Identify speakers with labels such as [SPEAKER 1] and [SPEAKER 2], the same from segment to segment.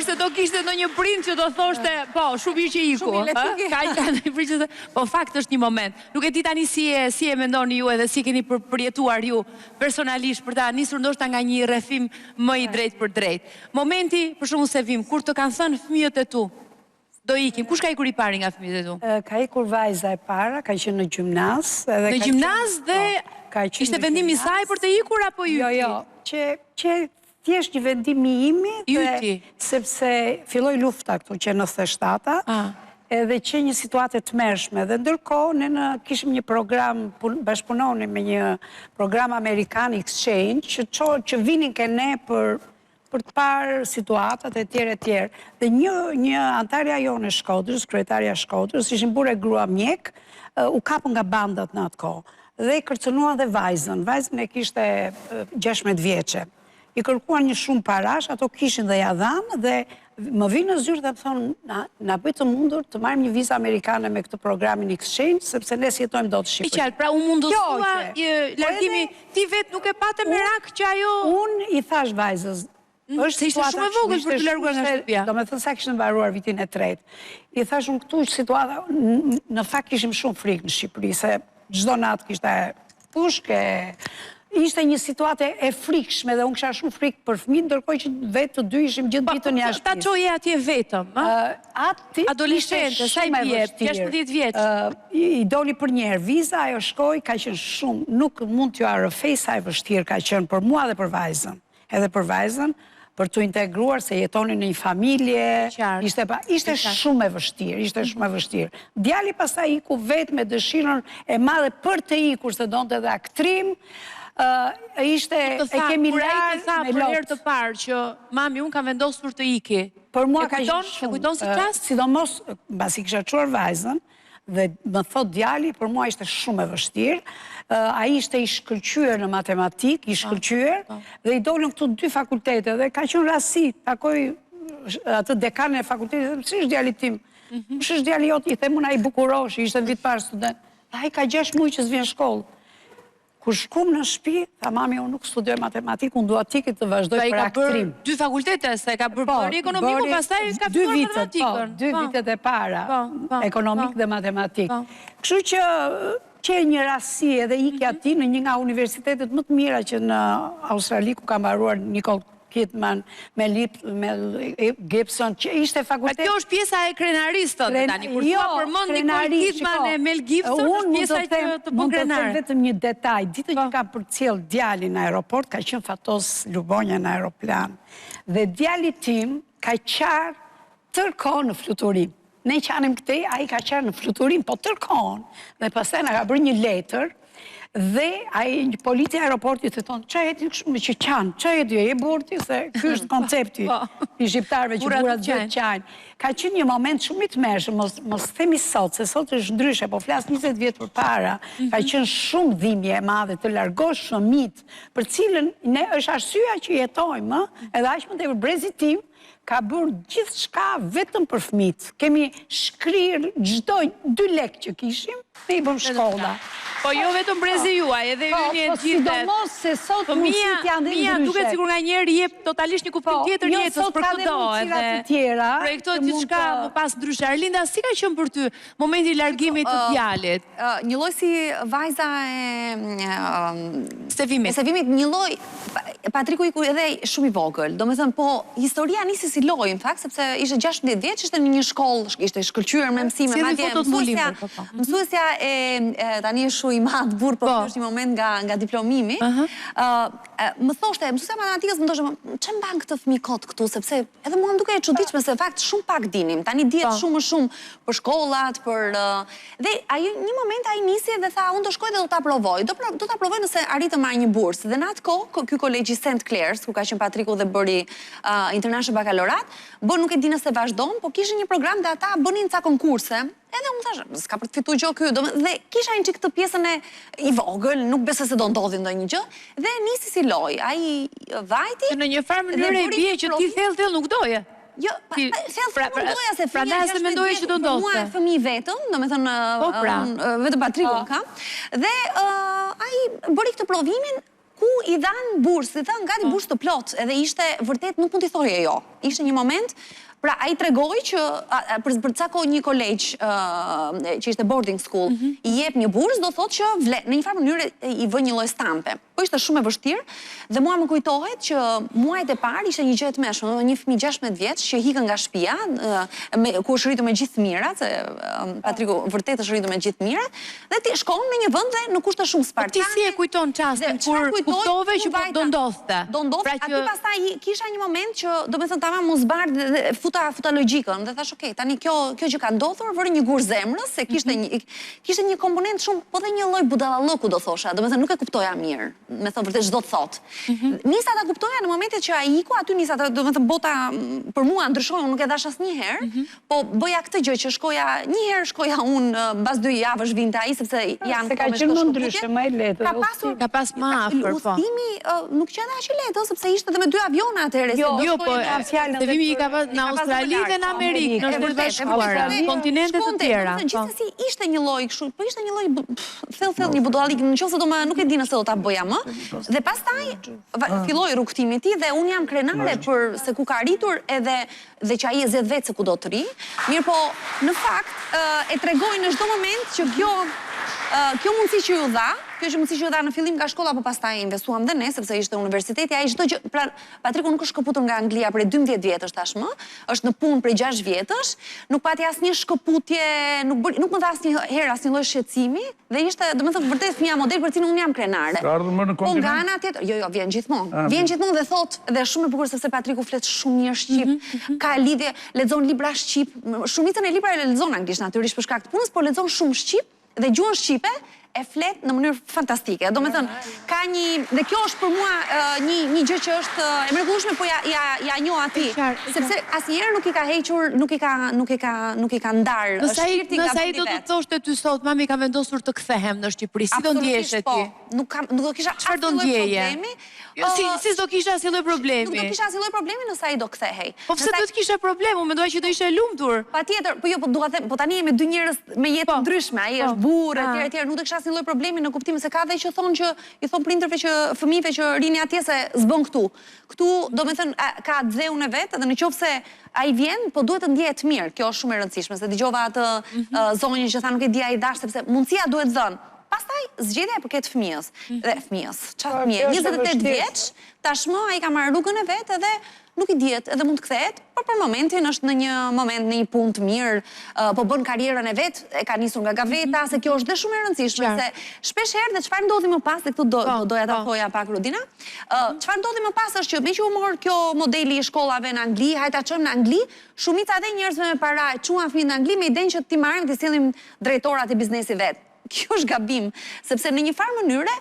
[SPEAKER 1] se do kishte ndonjë prind që do thoshte, po, shumë mirë që iku. Po fakt është një moment. Nuk e di tani si e mendoni ju edhe si keni përjetuar ju personalisht për ta nisur ndoshta nga një rrethim më i drejt për drejt. Momenti, për shembull se vim, kur të kanë thënë fëmijët e tu, do ikim. Kush ka ikur i pari nga fëmijët e tu?
[SPEAKER 2] Ka ikur vajza e para, ka qenë në gjimnaz.
[SPEAKER 1] Në gjimnaz dhe ishte vendimi i saj për të ikur apo yti?
[SPEAKER 2] Jo, që thjesht një vendimi imi, sepse filloi lufta këtu që në 97-a, edhe që një situatë të tmerrshme. Dhe ndërkohë ne kishim një program, bashkëpunonim me një program American Exchange, që vinin ke ne për të parë situatat e tjerë. Dhe një antarja jo në Shkodrës, kryetarja Shkodrës, ishin burë e grua mjek, u kapën nga bandat në atë kohë. Dhe i kërcënuan dhe vajzën. Vajzën e kishte 16 vjeqe. I kërkuan një shumë parash, ato kishin dhe ja dhanë, dhe më vinë në zyrë dhe më thonë, na bëjtë të mundur të marrim një vizë amerikane me këtë programin Exchange, sepse ne si jetojmë do të Shqipëri.
[SPEAKER 1] I qarë, pra u mundosua, largimi, ti vetë nuk e pate merak që ajo...
[SPEAKER 2] Unë i thash vajzës,
[SPEAKER 1] se ishte shumë e vogël për të larguar nga shtëpia.
[SPEAKER 2] Do me thënë sa kishën mbaruar vitin e tretë. I thash unë këtu situata, në fakt kishim shumë frikë në Shqipëri, se çdo natë kishte pushke, ishte një situatë e frikshme dhe unë kisha shumë frikë për fëmijë, ndërkohë që vetë të dy ishim gjithë ditën jashtë.
[SPEAKER 1] Ta çoje atje vetëm, adoleshente, sa i bie, 16 vjeç.
[SPEAKER 2] I doli për një herë viza, ajo shkoi, ka qenë shumë, nuk mund t'ju arrëfej sa e vështirë ka qenë për mua dhe për vajzën. Edhe për vajzën, për të integruar se jetonin në një familje, ishte shumë e vështirë, Djali pastaj iku vetë me dëshirën e madhe për të ikur, se donte edhe aktrim, ishte e kemi larë me
[SPEAKER 1] lotë. Për herë të parë që mami unë kam vendosur të iki,
[SPEAKER 2] për mua ka qenë
[SPEAKER 1] shumë. E kujton si qasë?
[SPEAKER 2] Sidomos, mbasi kisha çuar vajzën, dhe më thot djali, për mua ishte shumë e vështirë, a ishte i shkëlqyer në matematik, dhe i dolën këtu 2 fakultete, dhe ka qenë rasti, takoj atë dekanën e fakultetit, që është djali tim? Që është djali jot? I them unë ai bukurosh, ishte në vit parë student. Ai ka 6 muaj që s'vjen shkollë. Kur shkum në shtëpi, tha mami, unë nuk studioj matematik, unë dua tiki të vazhdoj për aktrim.
[SPEAKER 1] 2 fakultete, se ka bërë ekonomiku, pastaj ka filluar matematikën.
[SPEAKER 2] 2 vitet e para, ekonomik dhe matematik. Kështu që një rasti edhe ikja ti në një nga universitetet më të mira që në Australi, ku ka mbaruar Nicole Kidman, me Gibson, që ishte fakultet...
[SPEAKER 1] Kjo është pjesa e krenaristët, tani, kur thua përmend Nicole Kidman e Mel Gibson, është pjesa që të bën krenar.
[SPEAKER 2] Mund të them vetëm një detaj, ditën që ka përcjell djali në aeroport, ka qenë fatos Lubonja në aeroplan, dhe djali tim ka qarë tërkohë në fluturim. Ne qanim këtej, a i ka qarë në fluturim, po tërkohën, dhe pastaj na ka bërë një letër, dhe policia aeroportit të tonë, që jeti shumë që qanë, që jeti e burti, se kjo është koncepti i shqiptarve që burat gjithë qanë. Ka qenë një moment shumë i të mërshëm, mos themi sot, se sot është ndryshe, po flasë 20 vjetë për para, ka qenë shumë dhimbje e madhe të largosh shëmit, për cilën ne është arsyeja që jetojmë, edhe aq më tepër brezi tim, ka bërë gjithë shka vetëm për fëmijët. Kemi shkrirë çdo 2 lekë që kishim, ne i bëm shkolla.
[SPEAKER 1] Po jo vetëm brezi juaj, edhe ju një gjithë.
[SPEAKER 2] Sidomos se sot mundësit janë dhe ndryshe.
[SPEAKER 1] Mia duket sikur nga njerë jep totalisht një kuptim tjetër jetës për këdo, edhe projektohet diçka më pas ndryshe. Arlinda, si ka qenë për ty momenti i largimit të djalit?
[SPEAKER 3] Një lloj si vajza e Sevimit, një lloj Patriku iku edhe shumë i vogël. Domethënë, po historia nisi si lojë, në fakt, sepse ishte 16 vjeç, ishte në një shkollë, ishte shkëlqyer me mësime, madje mësuesja tani është shumë i madh burr, po është një moment nga diplomimi. Më thoshte, mësuesja matematikës më thoshte, ç'e mban këtë fëmijë kot këtu, sepse edhe mua më dukej e çuditshme se fakt shumë pak dinim. Tani dihet shumë më shumë për shkollat, dhe një moment ai nisi dhe tha, unë do shkoj dhe do ta provoj. Do ta provoj nëse arrit të marr një bursë. Dhe në atë kohë, ky kolegji St. Clair's, ku ka qenë Patriku dhe bëri International Baccalaureate, nuk e di nëse vazhdon, po kishte një program dhe ata bënin ca konkurse. Edhe unë thash, s'ka për të fituar gjë ky, dhe kisha një çik këtë pjesën i vogël, nuk besoj se do ndodhi ndonjë gjë, dhe nisi si lojë. Ai vajti.
[SPEAKER 1] Në një farë mënyrë e bie që ti thellë nuk doje.
[SPEAKER 3] Jo, thellë nuk doja se
[SPEAKER 1] prandaj se mendoje që do ndodhte.
[SPEAKER 3] Mua e fëmijë vetëm, domethënë vetëm Patrikun kam. Dhe ai bëri këtë provimin. ku i dhanë bursë, i dhanë gati bursë të plot, edhe ishte vërtet nuk mund t'i thoje jo. Ishte një moment, pra a i tregoj që për ca kohë një kolegj që ishte boarding school i jep një bursë, do thot që në një farë mënyrë i vë një lloj stampe. Po ishte shumë e vështirë dhe mua më kujtohet që muajt e parë ishte një gjë e tmeshme, një fëmijë 16 vjeç që hikën nga shtëpia, ku është rritur me gjithë mirat, se Patriku vërtet është rritur me gjithë mirat, dhe ti shkon në një vend dhe në kushte shumë spartane.
[SPEAKER 1] Ti si e kujton çastin kur kuptove që do ndodhte?
[SPEAKER 3] Do ndodhte, aty pastaj kisha një moment që domethënë tamam mos bardh dhe futa logjikën dhe thash okay, tani kjo që ka ndodhur vëri një gur zemrës se kishte një komponent shumë, po dhe një lloj budallallëku do thosha, domethënë nuk e kuptoja mirë. Me thënë vërtet çdo të thot. Nisa ta kuptoja në momentet që ai iku, aty nisa ta, domethënë bota për mua ndryshoi, unë nuk e dash asnjëherë, po bëja këtë gjë që një herë shkoja unë mbas 2 javësh vinte ai sepse janë
[SPEAKER 2] se ka qenë më ndryshe, më e lehtë.
[SPEAKER 1] Ka pas më afër, po.
[SPEAKER 3] Udhëtimi nuk qenë aq i lehtë sepse ishte edhe me 2 aviona atëherë.
[SPEAKER 1] Jo, po lëvimi i ka pas në Australi dhe në Amerikë, në Shtetet Bashkuara, kontinente të tjera.
[SPEAKER 3] Gjithsesi ishte një lloj kështu, po ishte një lloj thellë një budallik, nëse nuk e di nëse do ta bëja më. Dhe pastaj filloi rrugtimi i tij dhe unë jam krenare për se ku ka arritur edhe që ai e zgjedh vetë se ku do të rri. Mirë po, në fakt e tregoj në çdo moment që kjo mundësi që ju dha, në fillim nga shkolla, po pastaj investuam dhe ne, sepse ishte universiteti, ai çdo gjë, pra Patriku nuk është shkëputur nga Anglia prej 12 vjetësh tashmë, është në punë prej 6 vjetësh, nuk pati asnjë shkëputje, nuk më dha asnjëherë asnjë lloj shqetësimi, dhe ishte, domethënë vërtet fëmia model për cilën unë jam krenare.
[SPEAKER 4] Ka ardhur më në kontinent?
[SPEAKER 3] Po nga ana tjetër, jo, vjen gjithmonë. Vjen gjithmonë dhe thot, dhe shumë e bukur sepse Patriku flet shumë mirë shqip, ka lidhje, lexon libra shqip, shumicën e librave lexon anglisht natyrisht për shkak të punës, por lexon shumë shqip dhe gjuhën shqipe e flet në mënyrë fantastike. Do me thënë, ka dhe kjo është për mua një gjë që është e mrekullueshme, po ja njoh atij, sepse asnjëherë nuk i ka hequr, nuk i ka ndarë shpirtin nga vendi vet.
[SPEAKER 1] Nëse ai do të thoshte ty sot, mami ka vendosur të kthehem në Shqipëri, si do ndjehesh ti?
[SPEAKER 3] Nuk do kisha asnjë problemi.
[SPEAKER 1] Si do kisha asnjë lloj problemi?
[SPEAKER 3] Nuk do kisha asnjë lloj problemi nëse ai do kthehej.
[SPEAKER 1] Po pse do të kishe problem? Unë mendoj që do ishe lumtur.
[SPEAKER 3] Patjetër, po jo, po dua të them, po tani jemi 2 njerëz me jetë ndryshme, ai është burr etj, nuk do kisha asnjë lloj problemi në kuptimin se ka dhe që thonë që i thon prindërve që fëmijëve që rini atje se s'bën këtu. Këtu, domethënë, ka dheun e vet, edhe nëse ai vjen, po duhet të ndihet mirë. Kjo është shumë e rëndësishme, se dëgjova atë zonjën që tha nuk e di ai dash sepse mundësia duhet dhënë. Pastaj zgjedhja e përket fëmijës. Dhe fëmijës, çfarë fëmijë? 28 vjeç, tashmë ai ka marrë rrugën e vet edhe nuk i dihet, edhe mund të kthehet, por për momentin është në një punë të mirë, po bën karrierën e vet, e ka nisur nga gaveta, se kjo është dhe shumë e rëndësishme, se shpesh herë dhe çfarë ndodhi më pas, dhe këtu doja ta thoja pak Rudina, çfarë ndodhi më pas është që me që u mor kjo modeli i shkollave në Angli, hajta çojmë në Angli, shumica dhe njerëzve me para e çuan fëmijët në Angli me idenë që ti marrim të sillim drejtorat e biznesit vet. Kjo është gabim, sepse në një farë mënyre,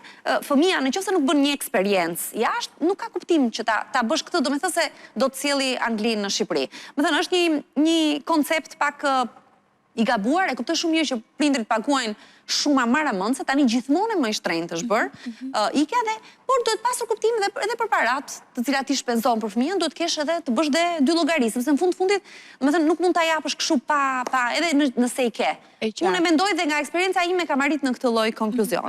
[SPEAKER 3] fëmia nëse nuk bën një eksperiencë jashtë, nuk ka kuptim që ta bësh këtë, do me thënë se do të sjellë Anglinë në Shqipëri. Me thënë, është një koncept pak i gabuar, e kuptoj shumë mirë që prindrit paguajnë shumë amaramëndse, tani gjithmonë më i shtrenjtë është bërë, ikja dhe, por duhet pasur kuptim edhe për parat, të cilat ti shpenzon për fëmijën, duhet kesh edhe të bësh dhe 2 llogari, sepse në fundit, domethënë nuk mund ta japësh kështu pa edhe nëse i ke. Unë mendoj dhe nga eksperienca ime kam arrit në këtë lloj konkluzion.